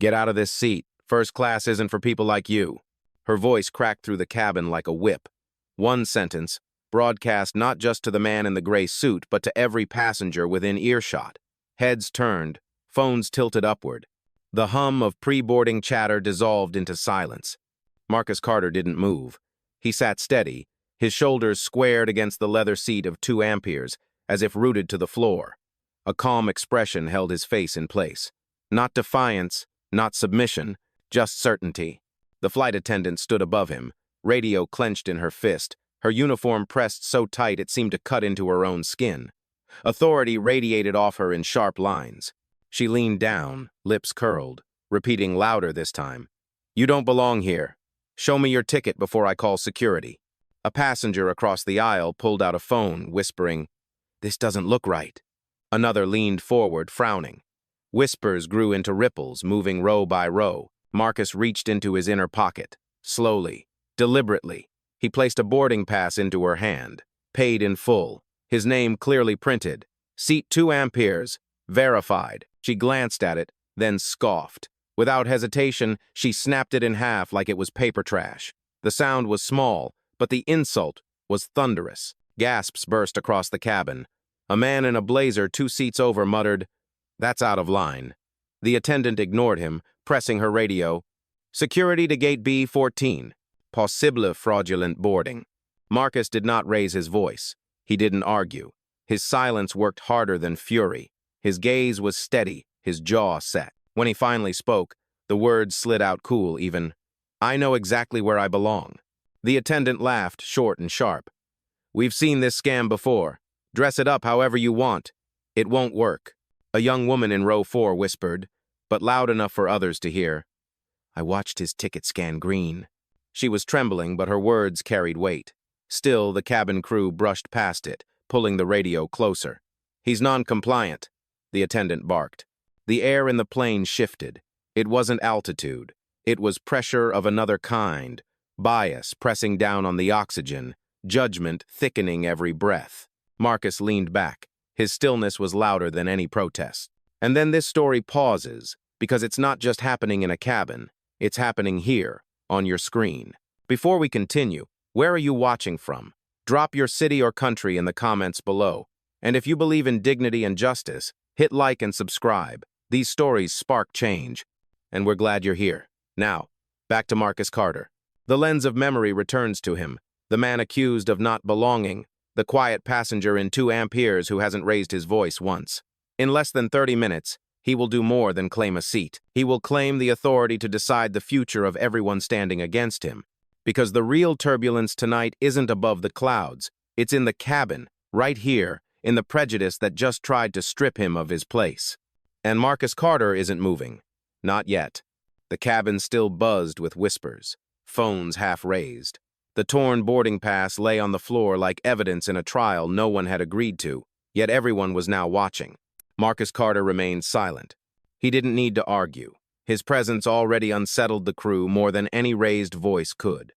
Get out of this seat. First class isn't for people like you. Her voice cracked through the cabin like a whip. One sentence, broadcast not just to the man in the gray suit, but to every passenger within earshot. Heads turned, phones tilted upward. The hum of pre-boarding chatter dissolved into silence. Marcus Carter didn't move. He sat steady, his shoulders squared against the leather seat of 2 amperes, as if rooted to the floor. A calm expression held his face in place. Not defiance, not submission, just certainty. The flight attendant stood above him, radio clenched in her fist, her uniform pressed so tight it seemed to cut into her own skin. Authority radiated off her in sharp lines. She leaned down, lips curled, repeating louder this time. "You don't belong here. Show me your ticket before I call security." A passenger across the aisle pulled out a phone, whispering, "This doesn't look right." Another leaned forward, frowning. Whispers grew into ripples, moving row by row. Marcus reached into his inner pocket. Slowly, deliberately, he placed a boarding pass into her hand. Paid in full. His name clearly printed. Seat 2 amperes. Verified. She glanced at it, then scoffed. Without hesitation, she snapped it in half like it was paper trash. The sound was small, but the insult was thunderous. Gasps burst across the cabin. A man in a blazer 2 seats over muttered, "That's out of line." The attendant ignored him, pressing her radio. "Security to gate B14. Possible fraudulent boarding." Marcus did not raise his voice. He didn't argue. His silence worked harder than fury. His gaze was steady, his jaw set. When he finally spoke, the words slid out cool even. "I know exactly where I belong." The attendant laughed, short and sharp. "We've seen this scam before. Dress it up however you want. It won't work." A young woman in row 4 whispered, but loud enough for others to hear. "I watched his ticket scan green." She was trembling, but her words carried weight. Still, the cabin crew brushed past it, pulling the radio closer. "He's non-compliant," the attendant barked. The air in the plane shifted. It wasn't altitude. It was pressure of another kind, bias pressing down on the oxygen, judgment thickening every breath. Marcus leaned back. His stillness was louder than any protest. And then this story pauses, because it's not just happening in a cabin. It's happening here, on your screen. Before we continue, where are you watching from? Drop your city or country in the comments below. And if you believe in dignity and justice, hit like and subscribe. These stories spark change, and we're glad you're here. Now, back to Marcus Carter. The lens of memory returns to him, the man accused of not belonging, the quiet passenger in 2 amperes who hasn't raised his voice once. In less than 30 minutes, he will do more than claim a seat. He will claim the authority to decide the future of everyone standing against him. Because the real turbulence tonight isn't above the clouds. It's in the cabin, right here, in the prejudice that just tried to strip him of his place. And Marcus Carter isn't moving. Not yet. The cabin still buzzed with whispers, phones half raised. The torn boarding pass lay on the floor like evidence in a trial no one had agreed to, yet everyone was now watching. Marcus Carter remained silent. He didn't need to argue. His presence already unsettled the crew more than any raised voice could.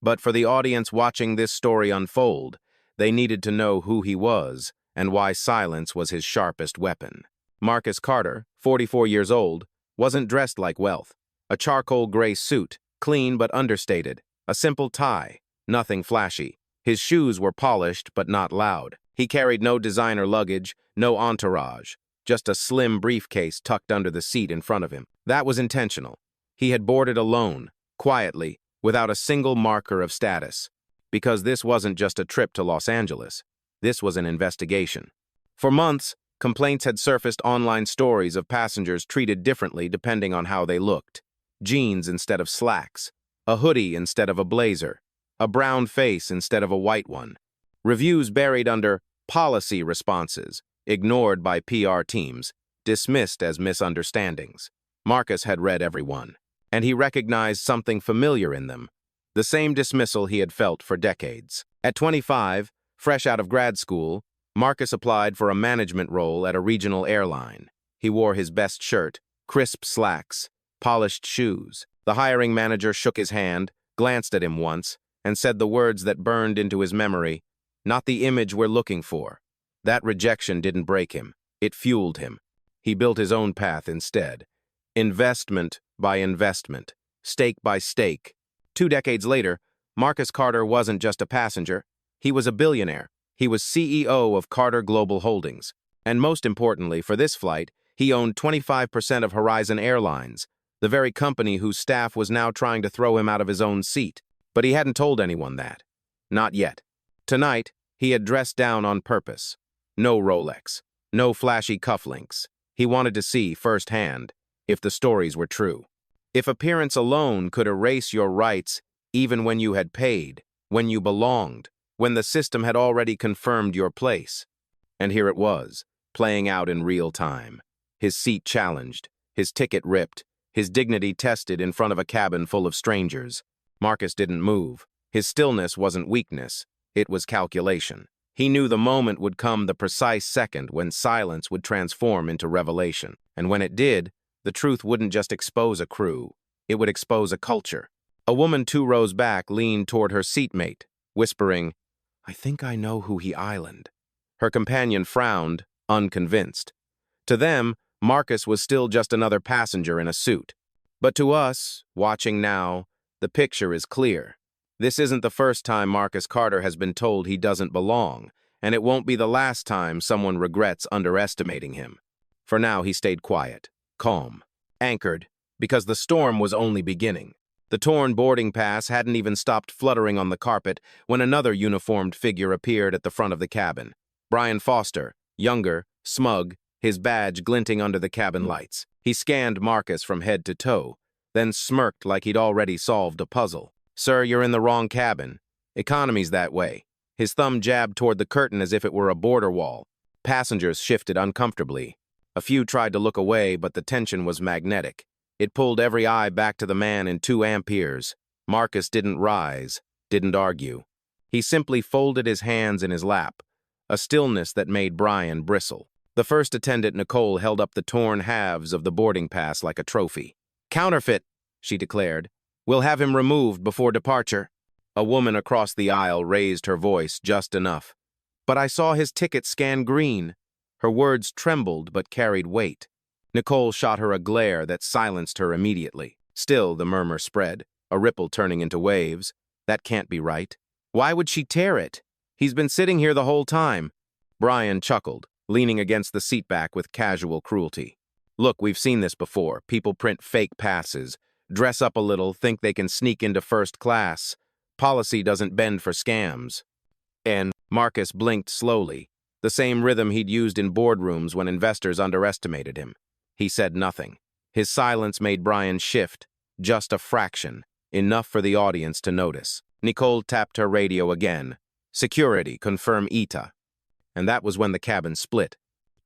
But for the audience watching this story unfold, they needed to know who he was and why silence was his sharpest weapon. Marcus Carter, 44 years old, wasn't dressed like wealth. A charcoal gray suit, clean but understated. A simple tie, nothing flashy. His shoes were polished but not loud. He carried no designer luggage, no entourage, just a slim briefcase tucked under the seat in front of him. That was intentional. He had boarded alone, quietly, without a single marker of status. Because this wasn't just a trip to Los Angeles. This was an investigation. For months, complaints had surfaced online stories of passengers treated differently depending on how they looked. Jeans instead of slacks, a hoodie instead of a blazer, a brown face instead of a white one. Reviews buried under policy responses, ignored by PR teams, dismissed as misunderstandings. Marcus had read every one, and he recognized something familiar in them, the same dismissal he had felt for decades. At 25, fresh out of grad school, Marcus applied for a management role at a regional airline. He wore his best shirt, crisp slacks, polished shoes. The hiring manager shook his hand, glanced at him once, and said the words that burned into his memory, "Not the image we're looking for." That rejection didn't break him. It fueled him. He built his own path instead. Investment by investment, stake by stake. 2 decades later, Marcus Carter wasn't just a passenger. He was a billionaire. He was CEO of Carter Global Holdings. And most importantly, for this flight, he owned 25% of Horizon Airlines, the very company whose staff was now trying to throw him out of his own seat. But he hadn't told anyone that. Not yet. Tonight, he had dressed down on purpose. No Rolex. No flashy cufflinks. He wanted to see firsthand if the stories were true. If appearance alone could erase your rights even when you had paid, when you belonged, when the system had already confirmed your place. And here it was, playing out in real time. His seat challenged, his ticket ripped, his dignity tested in front of a cabin full of strangers. Marcus didn't move. His stillness wasn't weakness, it was calculation. He knew the moment would come, the precise second when silence would transform into revelation. And when it did, the truth wouldn't just expose a crew, it would expose a culture. A woman 2 rows back leaned toward her seatmate, whispering, "I think I know who he islanded." Her companion frowned, unconvinced. To them, Marcus was still just another passenger in a suit. But to us, watching now, the picture is clear. This isn't the first time Marcus Carter has been told he doesn't belong, and it won't be the last time someone regrets underestimating him. For now, he stayed quiet, calm, anchored, because the storm was only beginning. The torn boarding pass hadn't even stopped fluttering on the carpet when another uniformed figure appeared at the front of the cabin. Brian Foster, younger, smug, his badge glinting under the cabin lights. He scanned Marcus from head to toe, then smirked like he'd already solved a puzzle. "Sir, you're in the wrong cabin. Economy's that way." His thumb jabbed toward the curtain as if it were a border wall. Passengers shifted uncomfortably. A few tried to look away, but the tension was magnetic. It pulled every eye back to the man in 2 amperes. Marcus didn't rise, didn't argue. He simply folded his hands in his lap, a stillness that made Brian bristle. The first attendant, Nicole, held up the torn halves of the boarding pass like a trophy. "Counterfeit," she declared. "We'll have him removed before departure." A woman across the aisle raised her voice just enough. "But I saw his ticket scan green." Her words trembled but carried weight. Nicole shot her a glare that silenced her immediately. Still, the murmur spread, a ripple turning into waves. "That can't be right. Why would she tear it? He's been sitting here the whole time." Brian chuckled, leaning against the seatback with casual cruelty. "Look, we've seen this before. People print fake passes, dress up a little, think they can sneak into first class. Policy doesn't bend for scams." And Marcus blinked slowly, the same rhythm he'd used in boardrooms when investors underestimated him. He said nothing. His silence made Brian shift, just a fraction, enough for the audience to notice. Nicole tapped her radio again. "Security, confirm ETA." And that was when the cabin split.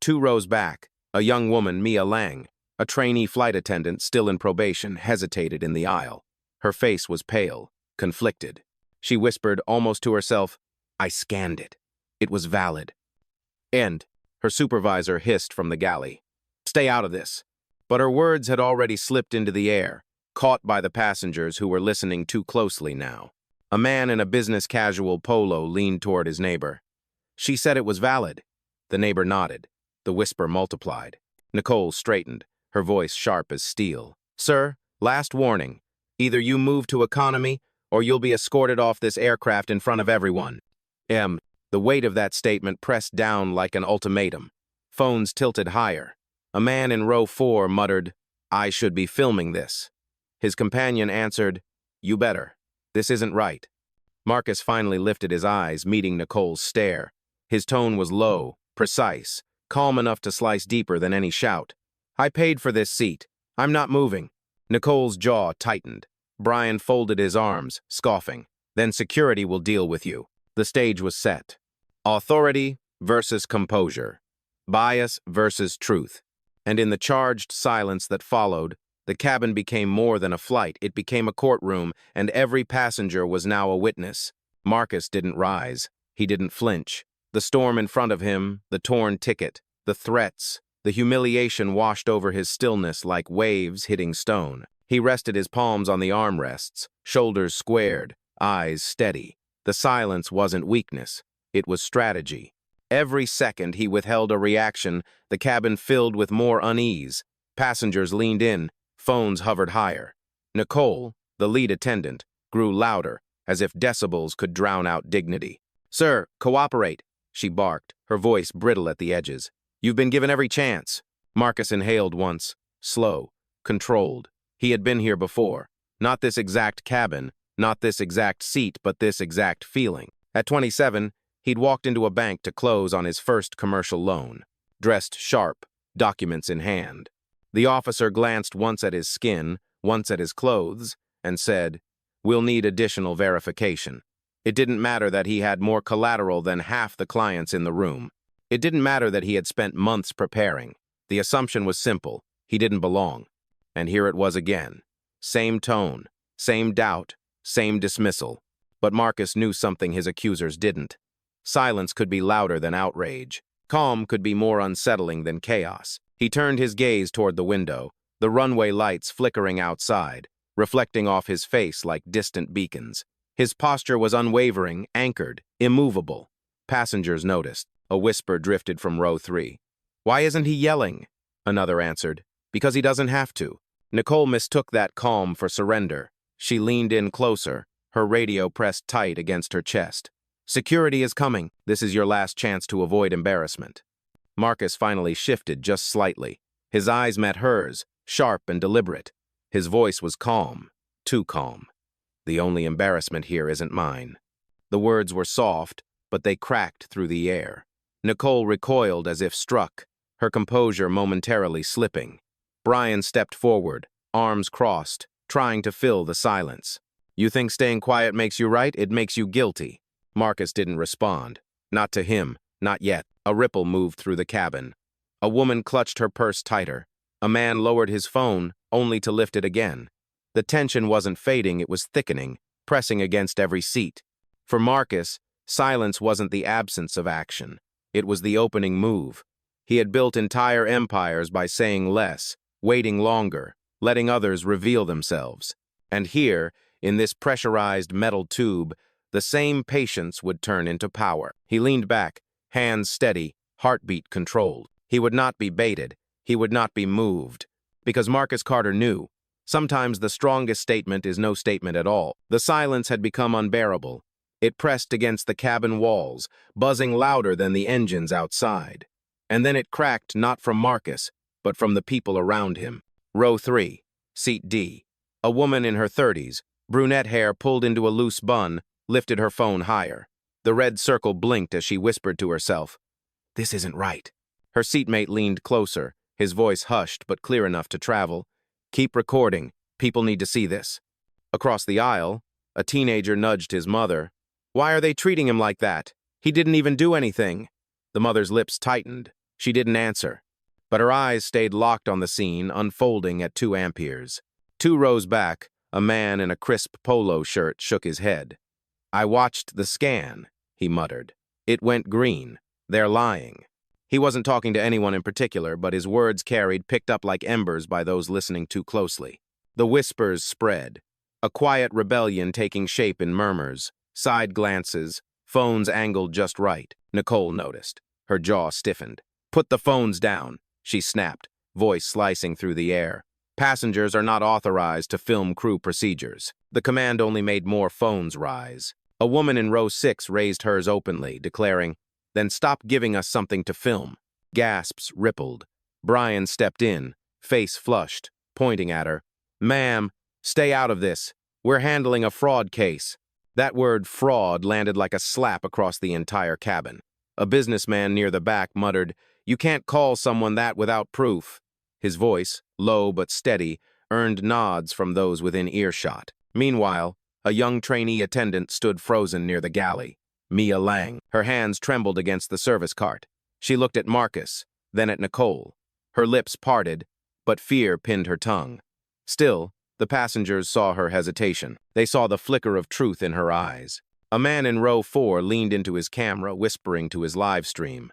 2 rows back, a young woman, Mia Lang, a trainee flight attendant still in probation, hesitated in the aisle. Her face was pale, conflicted. She whispered almost to herself, "I scanned it. It was valid." And her supervisor hissed from the galley, "Stay out of this." But her words had already slipped into the air, caught by the passengers who were listening too closely now. A man in a business-casual polo leaned toward his neighbor. "She said it was valid." The neighbor nodded. The whisper multiplied. Nicole straightened, her voice sharp as steel. "Sir, last warning. Either you move to economy, or you'll be escorted off this aircraft in front of everyone." The weight of that statement pressed down like an ultimatum. Phones tilted higher. A man in row 4 muttered, "I should be filming this." His companion answered, "You better. This isn't right." Marcus finally lifted his eyes, meeting Nicole's stare. His tone was low, precise, calm enough to slice deeper than any shout. "I paid for this seat. I'm not moving." Nicole's jaw tightened. Brian folded his arms, scoffing. "Then security will deal with you." The stage was set. Authority versus composure. Bias versus truth. And in the charged silence that followed, the cabin became more than a flight. It became a courtroom, and every passenger was now a witness. Marcus didn't rise. He didn't flinch. The storm in front of him, the torn ticket, the threats, the humiliation washed over his stillness like waves hitting stone. He rested his palms on the armrests, shoulders squared, eyes steady. The silence wasn't weakness. It was strategy. Every second he withheld a reaction, the cabin filled with more unease. Passengers leaned in, Phones hovered higher. Nicole, the lead attendant, grew louder, as if decibels could drown out dignity. "Sir, cooperate," she barked, her voice brittle at the edges. "You've been given every chance." Marcus inhaled once, slow, controlled. He had been here before. Not this exact cabin, not this exact seat, but this exact feeling. At 27, he'd walked into a bank to close on his first commercial loan. Dressed sharp, documents in hand. The officer glanced once at his skin, once at his clothes, and said, "We'll need additional verification." It didn't matter that he had more collateral than half the clients in the room. It didn't matter that he had spent months preparing. The assumption was simple. He didn't belong. And here it was again. Same tone, same doubt, same dismissal. But Marcus knew something his accusers didn't. Silence could be louder than outrage. Calm could be more unsettling than chaos. He turned his gaze toward the window, the runway lights flickering outside, reflecting off his face like distant beacons. His posture was unwavering, anchored, immovable. Passengers noticed. A whisper drifted from row 3. "Why isn't he yelling?" Another answered, "Because he doesn't have to." Nicole mistook that calm for surrender. She leaned in closer, her radio pressed tight against her chest. "Security is coming. This is your last chance to avoid embarrassment." Marcus finally shifted just slightly. His eyes met hers, sharp and deliberate. His voice was calm, too calm. "The only embarrassment here isn't mine." The words were soft, but they cracked through the air. Nicole recoiled as if struck, her composure momentarily slipping. Brian stepped forward, arms crossed, trying to fill the silence. "You think staying quiet makes you right? It makes you guilty." Marcus didn't respond. Not to him, not yet. A ripple moved through the cabin. A woman clutched her purse tighter. A man lowered his phone, only to lift it again. The tension wasn't fading, it was thickening, pressing against every seat. For Marcus, silence wasn't the absence of action. It was the opening move. He had built entire empires by saying less, waiting longer, letting others reveal themselves. And here, in this pressurized metal tube, the same patience would turn into power. He leaned back, hands steady, heartbeat controlled. He would not be baited. He would not be moved. Because Marcus Carter knew, sometimes the strongest statement is no statement at all. The silence had become unbearable. It pressed against the cabin walls, buzzing louder than the engines outside. And then it cracked not from Marcus, but from the people around him. Row 3, seat D. A woman in her 30s, brunette hair pulled into a loose bun, lifted her phone higher. The red circle blinked as she whispered to herself, "This isn't right." Her seatmate leaned closer, his voice hushed but clear enough to travel. "Keep recording. People need to see this." Across the aisle, a teenager nudged his mother. "Why are they treating him like that? He didn't even do anything." The mother's lips tightened. She didn't answer. But her eyes stayed locked on the scene, unfolding at 2 amperes. 2 rows back, a man in a crisp polo shirt shook his head. "I watched the scan," he muttered. "It went green. They're lying." He wasn't talking to anyone in particular, but his words carried, picked up like embers by those listening too closely. The whispers spread, a quiet rebellion taking shape in murmurs, side glances, phones angled just right. Nicole noticed. Her jaw stiffened. "Put the phones down," she snapped, voice slicing through the air. "Passengers are not authorized to film crew procedures." The command only made more phones rise. A woman in row 6 raised hers openly, declaring, "Then stop giving us something to film." Gasps rippled. Brian stepped in, face flushed, pointing at her. "Ma'am, stay out of this. We're handling a fraud case." That word fraud landed like a slap across the entire cabin. A businessman near the back muttered, "You can't call someone that without proof." His voice, low but steady, earned nods from those within earshot. Meanwhile, a young trainee attendant stood frozen near the galley. Mia Lang. Her hands trembled against the service cart. She looked at Marcus, then at Nicole. Her lips parted, but fear pinned her tongue. Still, the passengers saw her hesitation. They saw the flicker of truth in her eyes. A man in row 4 leaned into his camera, whispering to his live stream.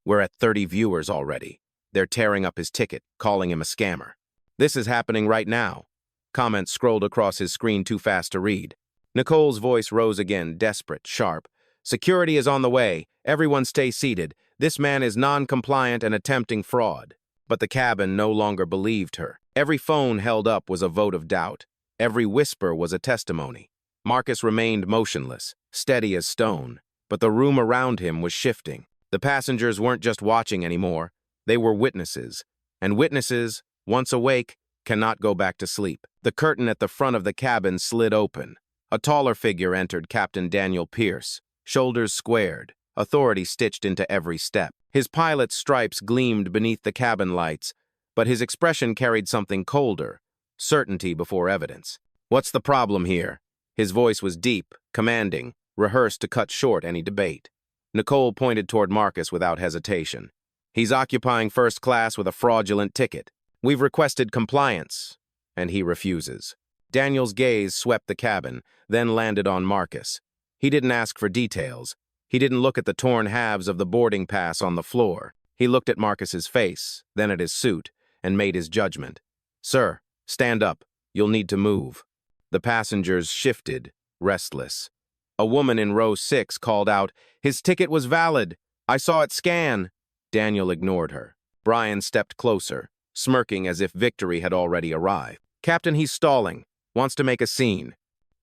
"We're at 30 viewers already. They're tearing up his ticket, calling him a scammer." "This is happening right now." Comments scrolled across his screen too fast to read. Nicole's voice rose again, desperate, sharp. "Security is on the way. Everyone stay seated. This man is non-compliant and attempting fraud." But the cabin no longer believed her. Every phone held up was a vote of doubt. Every whisper was a testimony. Marcus remained motionless, steady as stone, but the room around him was shifting. The passengers weren't just watching anymore. They were witnesses, and witnesses, once awake, cannot go back to sleep. The curtain at the front of the cabin slid open. A taller figure entered, Captain Daniel Pierce, shoulders squared, authority stitched into every step. His pilot's stripes gleamed beneath the cabin lights, but his expression carried something colder, certainty before evidence. "What's the problem here?" His voice was deep, commanding, rehearsed to cut short any debate. Nicole pointed toward Marcus without hesitation. "He's occupying first class with a fraudulent ticket. We've requested compliance, and he refuses." Daniel's gaze swept the cabin, then landed on Marcus. He didn't ask for details. He didn't look at the torn halves of the boarding pass on the floor. He looked at Marcus's face, then at his suit, and made his judgment. "Sir, stand up. You'll need to move." The passengers shifted, restless. A woman in row 6 called out, "His ticket was valid. I saw it scan." Daniel ignored her. Brian stepped closer, smirking as if victory had already arrived. "Captain, he's stalling. Wants to make a scene."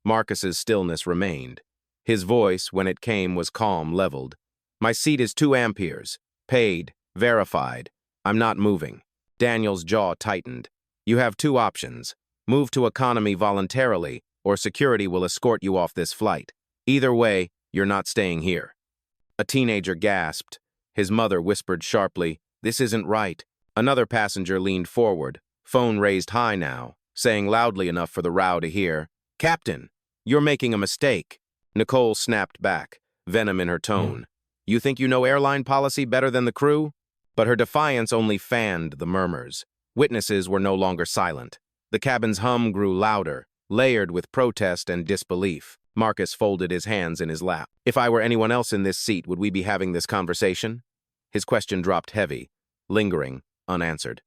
Marcus's stillness remained. His voice, when it came, was calm, leveled. "My seat is 2 amperes. Paid. Verified. I'm not moving." Daniel's jaw tightened. "You have 2 options. Move to economy voluntarily, or security will escort you off this flight. Either way, you're not staying here." A teenager gasped. His mother whispered sharply, "This isn't right." Another passenger leaned forward, phone raised high now, saying loudly enough for the row to hear, "Captain, you're making a mistake." Nicole snapped back, venom in her tone. "You think you know airline policy better than the crew?" But her defiance only fanned the murmurs. Witnesses were no longer silent. The cabin's hum grew louder, layered with protest and disbelief. Marcus folded his hands in his lap. "If I were anyone else in this seat, would we be having this conversation?" His question dropped heavy, lingering, unanswered.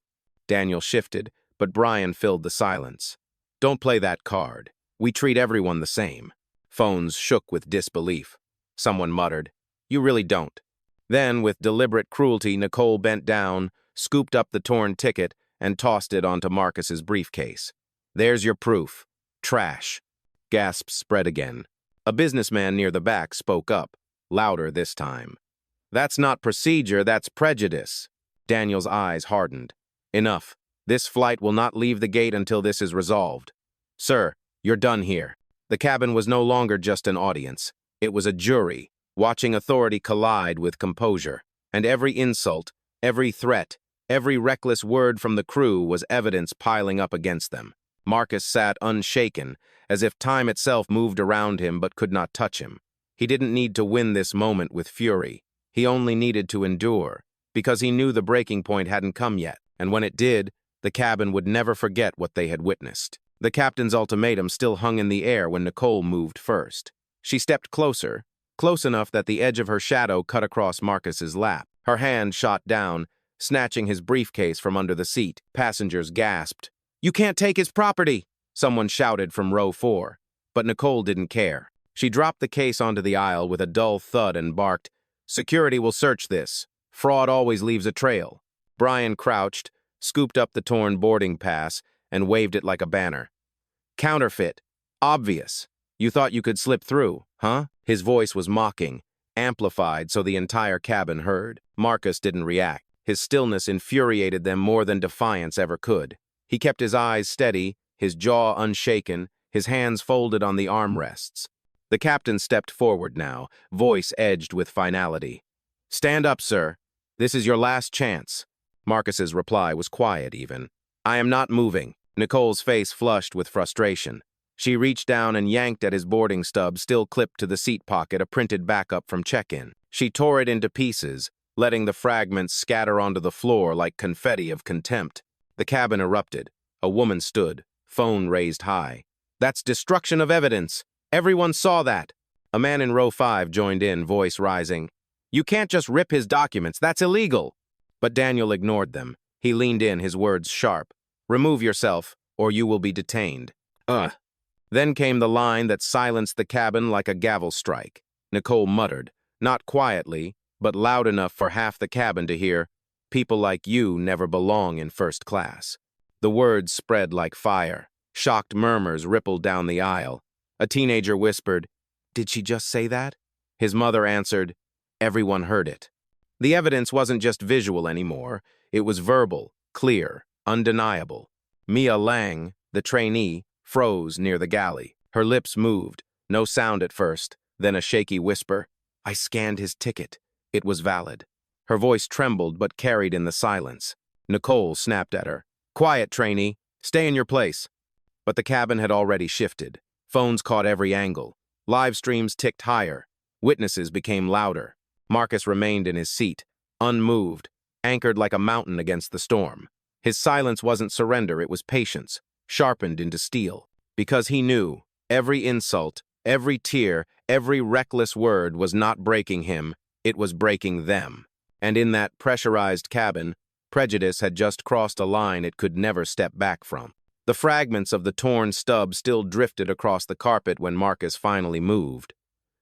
Daniel shifted, but Brian filled the silence. "Don't play that card. We treat everyone the same." Phones shook with disbelief. Someone muttered, "You really don't." Then, with deliberate cruelty, Nicole bent down, scooped up the torn ticket, and tossed it onto Marcus's briefcase. "There's your proof. Trash." Gasps spread again. A businessman near the back spoke up, louder this time. "That's not procedure, that's prejudice." Daniel's eyes hardened. "Enough. This flight will not leave the gate until this is resolved. Sir, you're done here." The cabin was no longer just an audience. It was a jury, watching authority collide with composure. And every insult, every threat, every reckless word from the crew was evidence piling up against them. Marcus sat unshaken, as if time itself moved around him but could not touch him. He didn't need to win this moment with fury. He only needed to endure, because he knew the breaking point hadn't come yet, and when it did, the cabin would never forget what they had witnessed. The captain's ultimatum still hung in the air when Nicole moved first. She stepped closer, close enough that the edge of her shadow cut across Marcus's lap. Her hand shot down, snatching his briefcase from under the seat. Passengers gasped. "You can't take his property!" Someone shouted from row 4. But Nicole didn't care. She dropped the case onto the aisle with a dull thud and barked, "Security will search this. Fraud always leaves a trail." Brian crouched, scooped up the torn boarding pass, and waved it like a banner. "Counterfeit. Obvious. You thought you could slip through, huh?" His voice was mocking, amplified so the entire cabin heard. Marcus didn't react. His stillness infuriated them more than defiance ever could. He kept his eyes steady, his jaw unshaken, his hands folded on the armrests. The captain stepped forward now, voice edged with finality. "Stand up, sir. This is your last chance." Marcus's reply was quiet even. "I am not moving." Nicole's face flushed with frustration. She reached down and yanked at his boarding stub, still clipped to the seat pocket, a printed backup from check-in. She tore it into pieces, letting the fragments scatter onto the floor like confetti of contempt. The cabin erupted. A woman stood, phone raised high. "That's destruction of evidence. Everyone saw that." A man in row 5 joined in, voice rising. "You can't just rip his documents. That's illegal." But Daniel ignored them. He leaned in, his words sharp. "Remove yourself, or you will be detained." Then came the line that silenced the cabin like a gavel strike. Nicole muttered, not quietly, but loud enough for half the cabin to hear, "People like you never belong in first class." The words spread like fire. Shocked murmurs rippled down the aisle. A teenager whispered, "Did she just say that?" His mother answered, "Everyone heard it." The evidence wasn't just visual anymore. It was verbal, clear, undeniable. Mia Lang, the trainee, froze near the galley. Her lips moved, no sound at first, then a shaky whisper. "I scanned his ticket. It was valid." Her voice trembled but carried in the silence. Nicole snapped at her. "Quiet, trainee. Stay in your place." But the cabin had already shifted. Phones caught every angle. Live streams ticked higher. Witnesses became louder. Marcus remained in his seat, unmoved, anchored like a mountain against the storm. His silence wasn't surrender, it was patience, sharpened into steel. Because he knew, every insult, every tear, every reckless word was not breaking him, it was breaking them. And in that pressurized cabin, prejudice had just crossed a line it could never step back from. The fragments of the torn stub still drifted across the carpet when Marcus finally moved.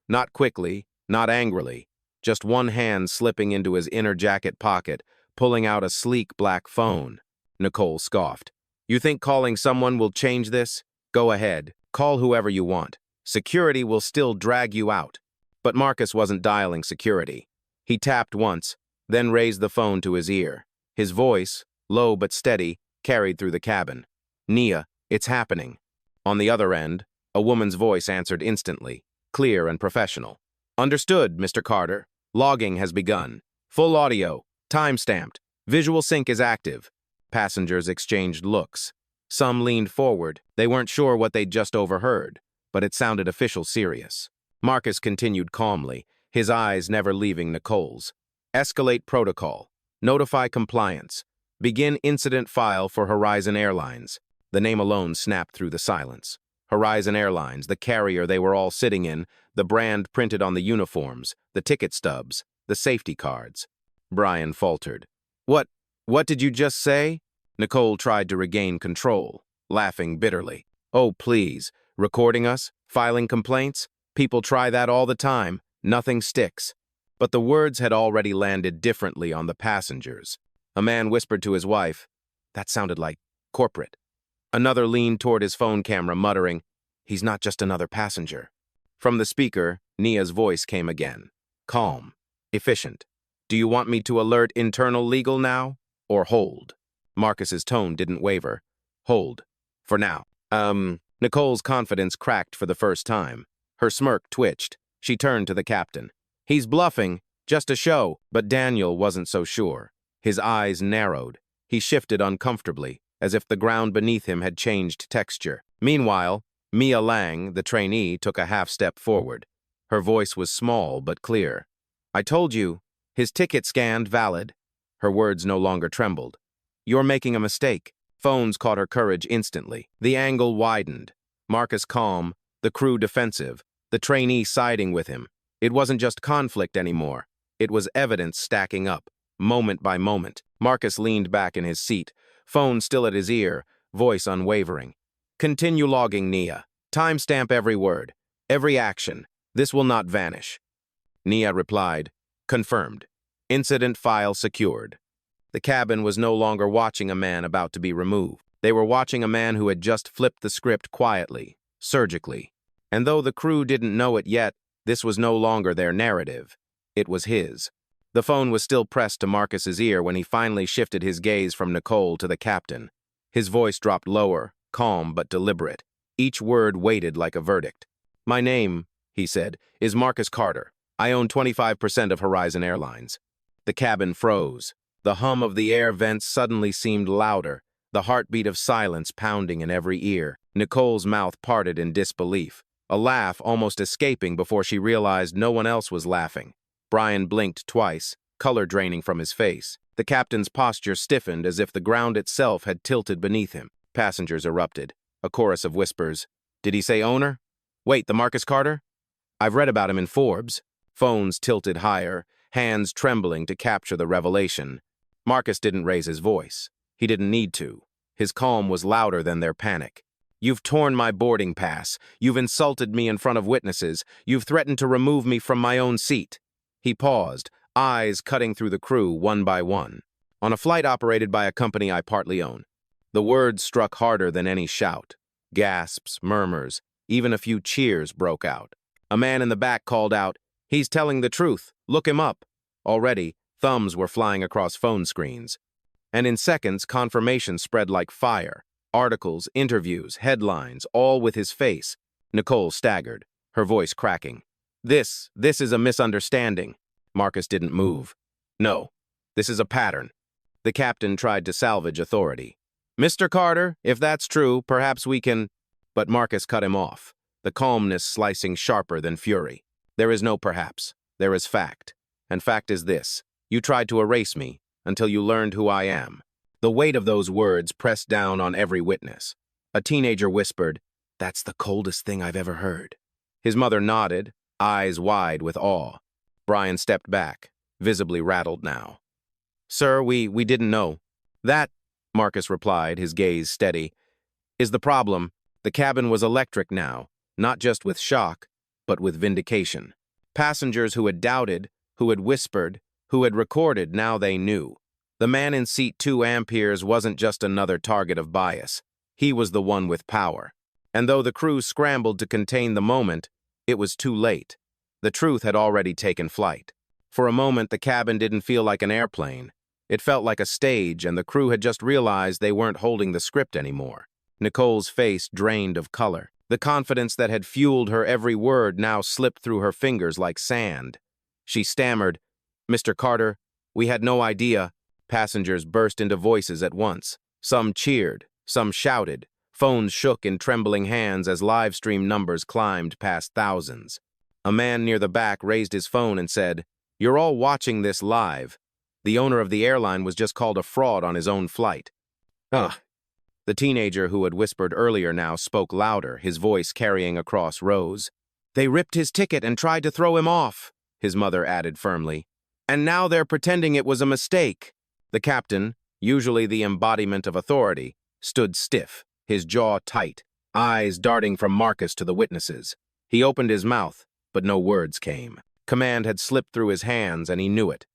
Not quickly, not angrily, just one hand slipping into his inner jacket pocket, pulling out a sleek black phone. Nicole scoffed. "You think calling someone will change this? Go ahead, call whoever you want. Security will still drag you out." But Marcus wasn't dialing security. He tapped once, then raised the phone to his ear. His voice, low but steady, carried through the cabin. "Nia, it's happening." On the other end, a woman's voice answered instantly, clear and professional. "Understood, Mr. Carter. Logging has begun. Full audio, time-stamped. Visual sync is active." Passengers exchanged looks. Some leaned forward. They weren't sure what they'd just overheard, but it sounded official serious. Marcus continued calmly, his eyes never leaving Nicole's. "Escalate protocol. Notify compliance. Begin incident file for Horizon Airlines." The name alone snapped through the silence. Horizon Airlines, the carrier they were all sitting in, the brand printed on the uniforms, the ticket stubs, the safety cards. Brian faltered. What did you just say?" Nicole tried to regain control, laughing bitterly. "Oh, please. Recording us? Filing complaints? People try that all the time. Nothing sticks." But the words had already landed differently on the passengers. A man whispered to his wife, "That sounded like corporate." Another leaned toward his phone camera, muttering, "He's not just another passenger." From the speaker, Nia's voice came again. Calm. Efficient. "Do you want me to alert internal legal now? Or hold?" Marcus's tone didn't waver. "Hold. For now." Nicole's confidence cracked for the first time. Her smirk twitched. She turned to the captain. "He's bluffing. Just a show." But Daniel wasn't so sure. His eyes narrowed. He shifted uncomfortably, as if the ground beneath him had changed texture. Meanwhile, Mia Lang, the trainee, took a half-step forward. Her voice was small but clear. "I told you. His ticket scanned, valid." Her words no longer trembled. "You're making a mistake." Phones caught her courage instantly. The angle widened. Marcus calm, the crew defensive, the trainee siding with him. It wasn't just conflict anymore. It was evidence stacking up, moment by moment. Marcus leaned back in his seat, phone still at his ear, voice unwavering. "Continue logging, Nia. Timestamp every word, every action. This will not vanish." Nia replied, "Confirmed. Incident file secured." The cabin was no longer watching a man about to be removed. They were watching a man who had just flipped the script quietly, surgically. And though the crew didn't know it yet, this was no longer their narrative. It was his. The phone was still pressed to Marcus's ear when he finally shifted his gaze from Nicole to the captain. His voice dropped lower, calm but deliberate. Each word weighted like a verdict. "My name," he said, "is Marcus Carter. I own 25% of Horizon Airlines." The cabin froze. The hum of the air vents suddenly seemed louder, the heartbeat of silence pounding in every ear. Nicole's mouth parted in disbelief, a laugh almost escaping before she realized no one else was laughing. Brian blinked twice, color draining from his face. The captain's posture stiffened as if the ground itself had tilted beneath him. Passengers erupted. A chorus of whispers. "Did he say owner? Wait, the Marcus Carter? I've read about him in Forbes." Phones tilted higher, hands trembling to capture the revelation. Marcus didn't raise his voice. He didn't need to. His calm was louder than their panic. "You've torn my boarding pass. You've insulted me in front of witnesses. You've threatened to remove me from my own seat." He paused, eyes cutting through the crew one by one. "On a flight operated by a company I partly own. The words struck harder than any shout. Gasps, murmurs, even a few cheers broke out. A man in the back called out, "He's telling the truth. Look him up." Already, thumbs were flying across phone screens. And in seconds, confirmation spread like fire. Articles, interviews, headlines, all with his face. Nicole staggered, her voice cracking. This is a misunderstanding." Marcus didn't move. "No, this is a pattern." The captain tried to salvage authority. "Mr. Carter, if that's true, perhaps we can—" But Marcus cut him off, the calmness slicing sharper than fury. "There is no perhaps. There is fact. And fact is this. You tried to erase me until you learned who I am." The weight of those words pressed down on every witness. A teenager whispered, "That's the coldest thing I've ever heard." His mother nodded, eyes wide with awe. Brian stepped back, visibly rattled now. "Sir, we didn't know." "That," Marcus replied, his gaze steady, "is the problem. The cabin was electric now, not just with shock, but with vindication. Passengers who had doubted, who had whispered, who had recorded, now they knew. The man in seat 2 amperes wasn't just another target of bias. He was the one with power. And though the crew scrambled to contain the moment, it was too late. The truth had already taken flight. For a moment, the cabin didn't feel like an airplane. It felt like a stage, and the crew had just realized they weren't holding the script anymore. Nicole's face drained of color. The confidence that had fueled her every word now slipped through her fingers like sand. She stammered, "Mr. Carter, we had no idea." Passengers burst into voices at once. Some cheered, some shouted. Phones shook in trembling hands as live stream numbers climbed past thousands. A man near the back raised his phone and said, "You're all watching this live. The owner of the airline was just called a fraud on his own flight." Ugh. The teenager who had whispered earlier now spoke louder, his voice carrying across rows. "They ripped his ticket and tried to throw him off," his mother added firmly. "And now they're pretending it was a mistake." The captain, usually the embodiment of authority, stood stiff, his jaw tight, eyes darting from Marcus to the witnesses. He opened his mouth, but no words came. Command had slipped through his hands, and he knew it.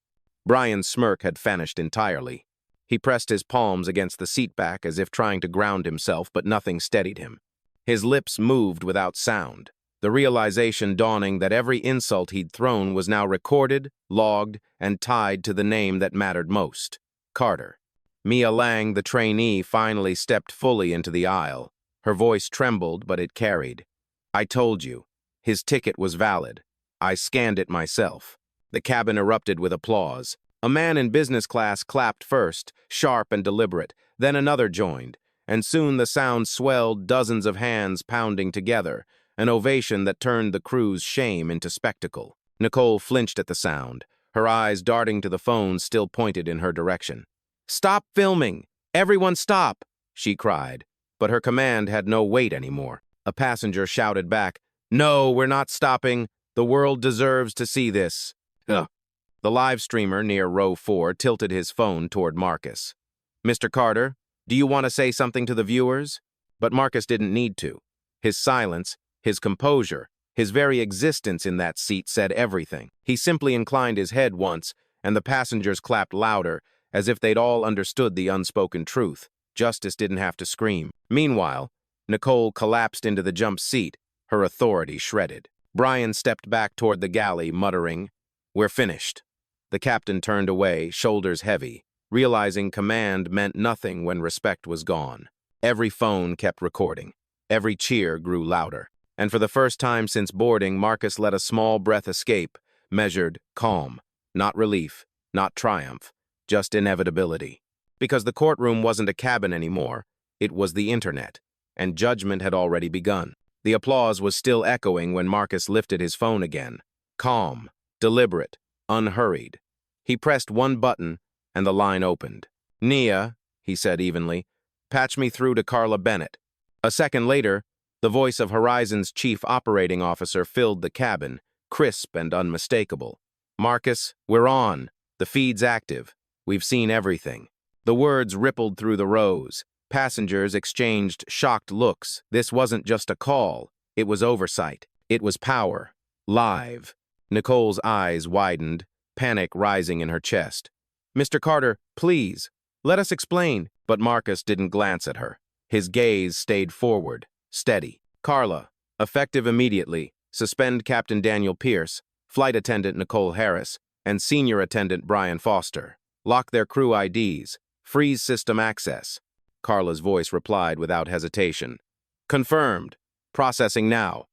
Brian's smirk had vanished entirely. He pressed his palms against the seat back as if trying to ground himself, but nothing steadied him. His lips moved without sound, the realization dawning that every insult he'd thrown was now recorded, logged, and tied to the name that mattered most. Carter. Mia Lang, the trainee, finally stepped fully into the aisle. Her voice trembled, but it carried. "I told you. His ticket was valid. I scanned it myself." The cabin erupted with applause. A man in business class clapped first, sharp and deliberate, then another joined, and soon the sound swelled, dozens of hands pounding together, an ovation that turned the crew's shame into spectacle. Nicole flinched at the sound, her eyes darting to the phone still pointed in her direction. "Stop filming! Everyone stop!" she cried, but her command had no weight anymore. A passenger shouted back, "No, we're not stopping. The world deserves to see this." Ugh. The live streamer near row 4 tilted his phone toward Marcus. "Mr. Carter, do you want to say something to the viewers?" But Marcus didn't need to. His silence, his composure, his very existence in that seat said everything. He simply inclined his head once, and the passengers clapped louder, as if they'd all understood the unspoken truth. Justice didn't have to scream. Meanwhile, Nicole collapsed into the jump seat, her authority shredded. Brian stepped back toward the galley, muttering, "We're finished." The captain turned away, shoulders heavy, realizing command meant nothing when respect was gone. Every phone kept recording. Every cheer grew louder. And for the first time since boarding, Marcus let a small breath escape, measured, calm, not relief, not triumph, just inevitability. Because the courtroom wasn't a cabin anymore, it was the internet, and judgment had already begun. The applause was still echoing when Marcus lifted his phone again. Calm, deliberate, unhurried. He pressed one button, and the line opened. "Nia," he said evenly, "patch me through to Carla Bennett." A second later, the voice of Horizon's chief operating officer filled the cabin, crisp and unmistakable. "Marcus, we're on. The feed's active. We've seen everything." The words rippled through the rows. Passengers exchanged shocked looks. This wasn't just a call. It was oversight. It was power. Live. Nicole's eyes widened, panic rising in her chest. "Mr. Carter, please, let us explain. But Marcus didn't glance at her. His gaze stayed forward, steady. Carla, effective immediately, suspend Captain Daniel Pierce, flight attendant Nicole Harris, and senior attendant Brian Foster. Lock their crew IDs. Freeze system access. Carla's voice replied without hesitation. Confirmed. Processing now.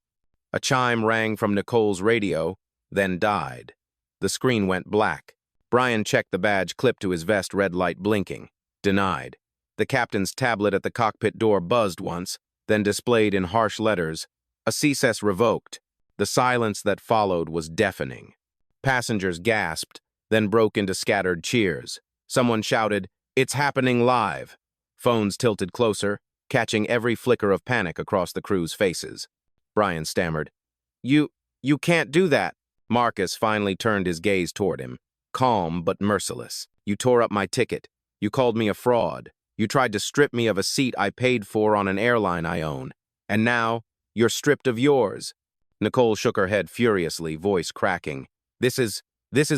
A chime rang from Nicole's radio, then died. The screen went black. Brian checked the badge clipped to his vest, red light blinking. Denied. The captain's tablet at the cockpit door buzzed once, then displayed in harsh letters, "Access revoked." The silence that followed was deafening. Passengers gasped, then broke into scattered cheers. Someone shouted, "It's happening live!" Phones tilted closer, catching every flicker of panic across the crew's faces. Brian stammered, You can't do that." Marcus finally turned his gaze toward him, calm but merciless. "You tore up my ticket. You called me a fraud. You tried to strip me of a seat I paid for on an airline I own. And now, you're stripped of yours." Nicole shook her head furiously, voice cracking. This is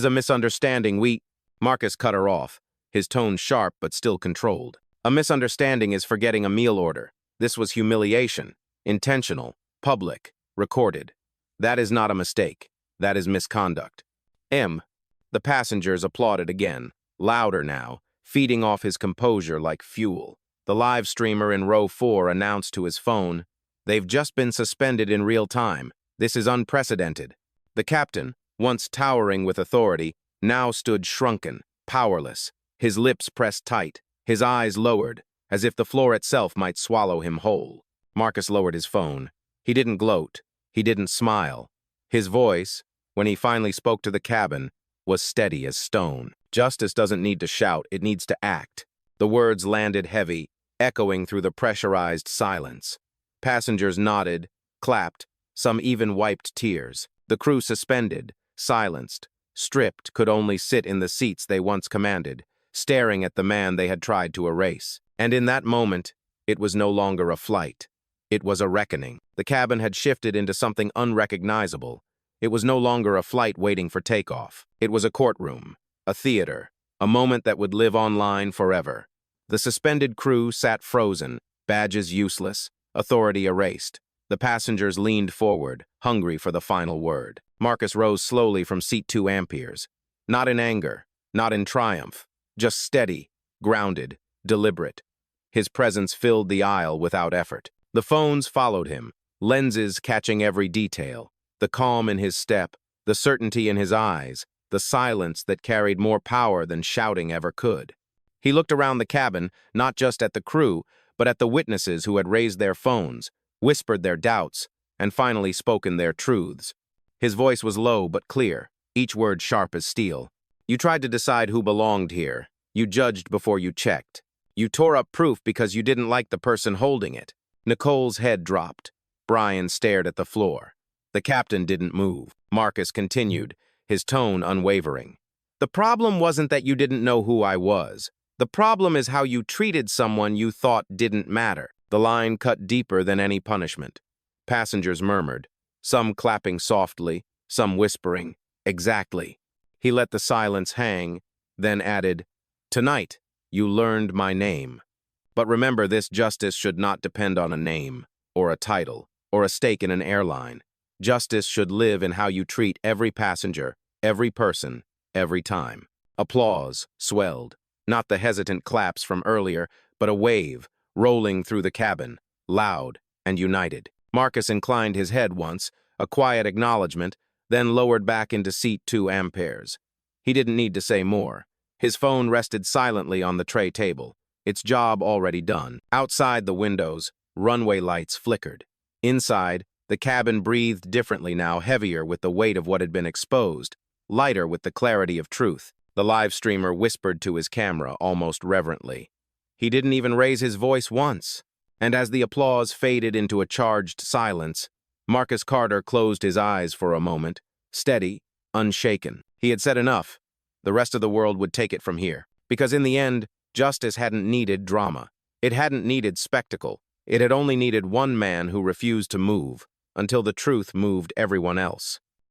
a misunderstanding. Marcus cut her off, his tone sharp but still controlled. "A misunderstanding is forgetting a meal order. This was humiliation. Intentional, public, recorded. That is not a mistake. That is misconduct." The passengers applauded again, louder now, feeding off his composure like fuel. The live streamer in row 4 announced to his phone, "They've just been suspended in real time. This is unprecedented." The captain, once towering with authority, now stood shrunken, powerless, his lips pressed tight, his eyes lowered, as if the floor itself might swallow him whole. Marcus lowered his phone. He didn't gloat. He didn't smile. His voice, when he finally spoke to the cabin, was steady as stone. Justice doesn't need to shout, it needs to act. The words landed heavy, echoing through the pressurized silence. Passengers nodded, clapped, some even wiped tears. The crew suspended, silenced, stripped, could only sit in the seats they once commanded, staring at the man they had tried to erase. And in that moment, it was no longer a flight. It was a reckoning. The cabin had shifted into something unrecognizable. It was no longer a flight waiting for takeoff. It was a courtroom, a theater, a moment that would live online forever. The suspended crew sat frozen, badges useless, authority erased. The passengers leaned forward, hungry for the final word. Marcus rose slowly from seat 2 amperes. Not in anger, not in triumph, just steady, grounded, deliberate. His presence filled the aisle without effort. The phones followed him, lenses catching every detail. The calm in his step, the certainty in his eyes, the silence that carried more power than shouting ever could. He looked around the cabin, not just at the crew, but at the witnesses who had raised their phones, whispered their doubts, and finally spoken their truths. His voice was low but clear, each word sharp as steel. "You tried to decide who belonged here. You judged before you checked. You tore up proof because you didn't like the person holding it." Nicole's head dropped. Brian stared at the floor. The captain didn't move. Marcus continued, his tone unwavering. "The problem wasn't that you didn't know who I was. The problem is how you treated someone you thought didn't matter." The line cut deeper than any punishment. Passengers murmured, some clapping softly, some whispering, "Exactly." He let the silence hang, then added, "Tonight, you learned my name. But remember, this justice should not depend on a name, or a title, or a stake in an airline. Justice should live in how you treat every passenger, every person, every time." Applause swelled, not the hesitant claps from earlier, but a wave, rolling through the cabin, loud and united. Marcus inclined his head once, a quiet acknowledgement, then lowered back into seat 2 amperes. He didn't need to say more. His phone rested silently on the tray table, its job already done. Outside the windows, runway lights flickered. Inside, the cabin breathed differently now, heavier with the weight of what had been exposed, lighter with the clarity of truth. The live streamer whispered to his camera almost reverently. He didn't even raise his voice once. And as the applause faded into a charged silence, Marcus Carter closed his eyes for a moment, steady, unshaken. He had said enough. The rest of the world would take it from here. Because in the end, justice hadn't needed drama. It hadn't needed spectacle. It had only needed one man who refused to move, until the truth moved everyone else.